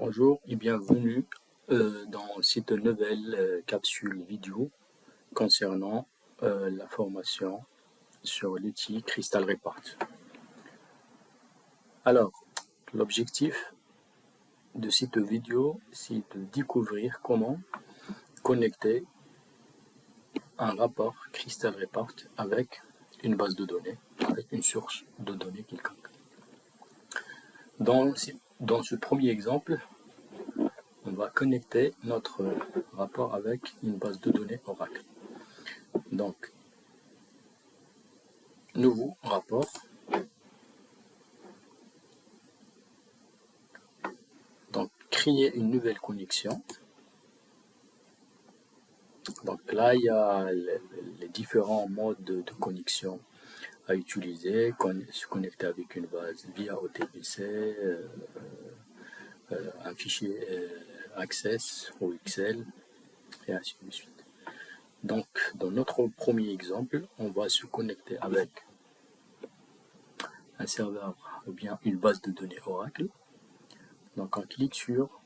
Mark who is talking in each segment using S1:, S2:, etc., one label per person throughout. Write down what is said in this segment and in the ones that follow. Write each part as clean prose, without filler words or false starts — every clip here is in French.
S1: Bonjour et bienvenue dans cette nouvelle capsule vidéo concernant la formation sur l'outil Crystal Report. Alors, l'objectif de cette vidéo, c'est de découvrir comment connecter un rapport Crystal Report avec une base de données, avec une source de données quelconque. Dans ce premier exemple, on va connecter notre rapport avec une base de données Oracle. Donc, nouveau rapport. Donc, créer une nouvelle connexion. Donc là, il y a les différents modes de connexion à utiliser. Se connecter avec une base via OTPC, un fichier Access ou Excel, et ainsi de suite. Donc, dans notre premier exemple, on va se connecter avec un serveur ou bien une base de données Oracle. Donc, on clique sur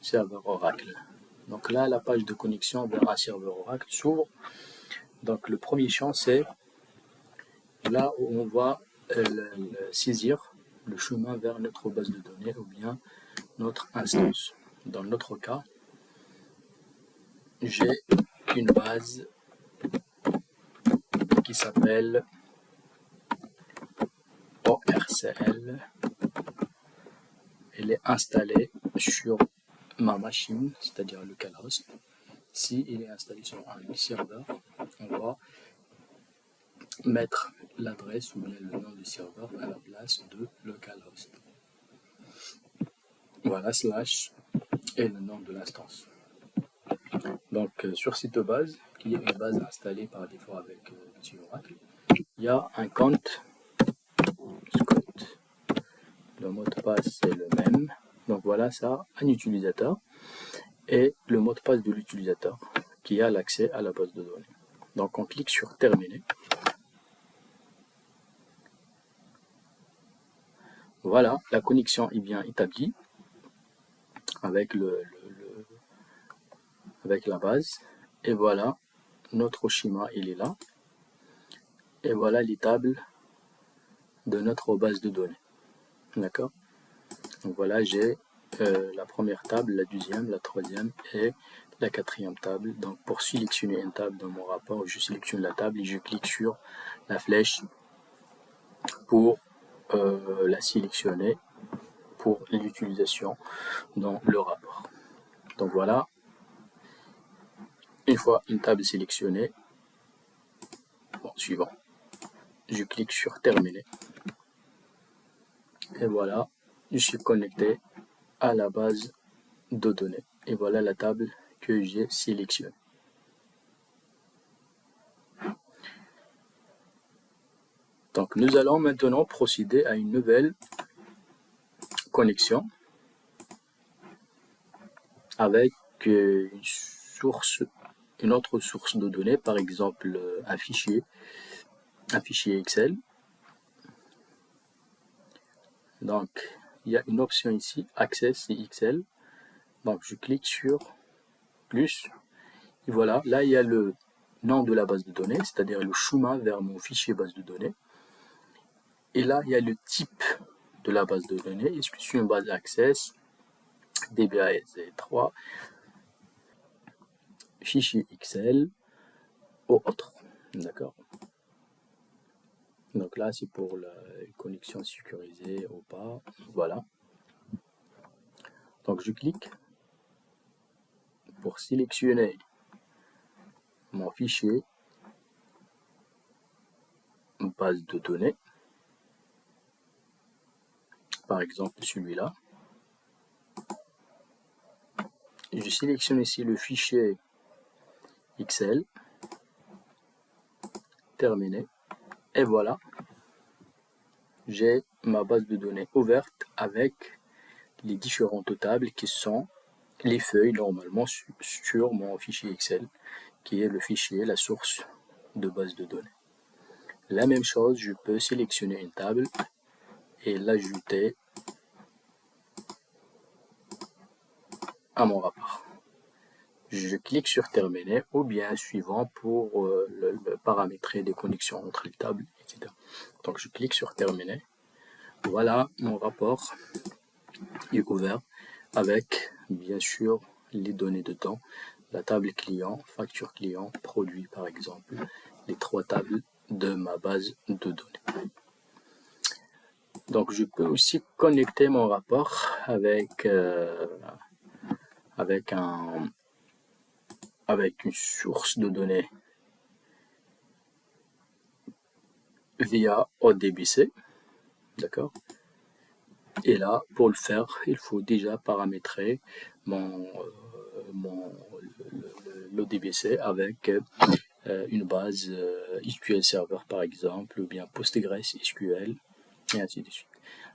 S1: serveur Oracle. Donc là, la page de connexion vers un serveur Oracle s'ouvre. Donc, le premier champ, c'est là où on va saisir le chemin vers notre base de données ou bien notre instance. Dans notre cas, j'ai une base qui s'appelle ORCL. Elle est installée sur ma machine, c'est-à-dire localhost. Si il est installé sur un serveur, on va mettre l'adresse ou bien le nom du serveur à la place de localhost. Voilà, slash et le nom de l'instance. Donc sur cette base, qui est une base installée par défaut avec l'outil Oracle, il y a un compte. Le mot de passe c'est le même. Donc voilà ça, un utilisateur et le mot de passe de l'utilisateur qui a l'accès à la base de données. Donc on clique sur terminer. Voilà, la connexion est bien établie avec avec la base. Et voilà, notre schéma il est là. Et voilà les tables de notre base de données. D'accord? Donc voilà, j'ai la première table, la deuxième, la troisième et la quatrième table. Donc pour sélectionner une table dans mon rapport, je sélectionne la table et je clique sur la flèche pour la sélectionner pour l'utilisation dans le rapport. Donc voilà, une fois une table sélectionnée, suivant, je clique sur terminer. Et voilà, je suis connecté à la base de données. Et voilà la table que j'ai sélectionnée. Donc nous allons maintenant procéder à une nouvelle connexion avec une autre source de données, par exemple un fichier Excel. Donc il y a une option ici, Access et Excel. Donc je clique sur plus. Et voilà, là il y a le nom de la base de données, c'est-à-dire le chemin vers mon fichier base de données. Et là il y a le type de la base de données. Est-ce que c'est une base Access, DBAS3, fichier Excel ou autre. D'accord. Donc là c'est pour la connexion sécurisée ou pas. Voilà. Donc je clique pour sélectionner mon fichier base de données, par exemple celui-là. Je sélectionne ici le fichier Excel, terminé, et voilà, j'ai ma base de données ouverte avec les différentes tables qui sont les feuilles normalement sur mon fichier Excel, qui est le fichier, la source de base de données. La même chose, je peux sélectionner une table et l'ajouter à mon rapport. Je clique sur terminer ou bien suivant pour le paramétrer des connexions entre les tables, etc. Donc je clique sur terminer. Voilà, mon rapport est ouvert avec bien sûr les données dedans, la table client, facture client, produit par exemple, les 3 tables de ma base de données. Donc je peux aussi connecter mon rapport avec une source de données via ODBC, d'accord. Et là, pour le faire, il faut déjà paramétrer l'ODBC avec une base SQL Server par exemple, ou bien Postgres SQL, et ainsi de suite.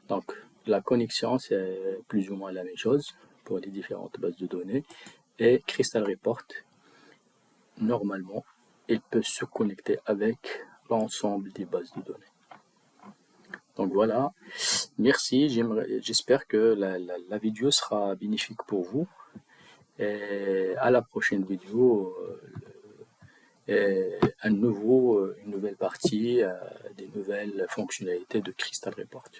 S1: Donc, la connexion, c'est plus ou moins la même chose pour les différentes bases de données. Et Crystal Report, normalement, il peut se connecter avec l'ensemble des bases de données. Donc voilà, merci, j'espère que la vidéo sera bénéfique pour vous. Et à la prochaine vidéo, une nouvelle partie, des nouvelles fonctionnalités de Crystal Report.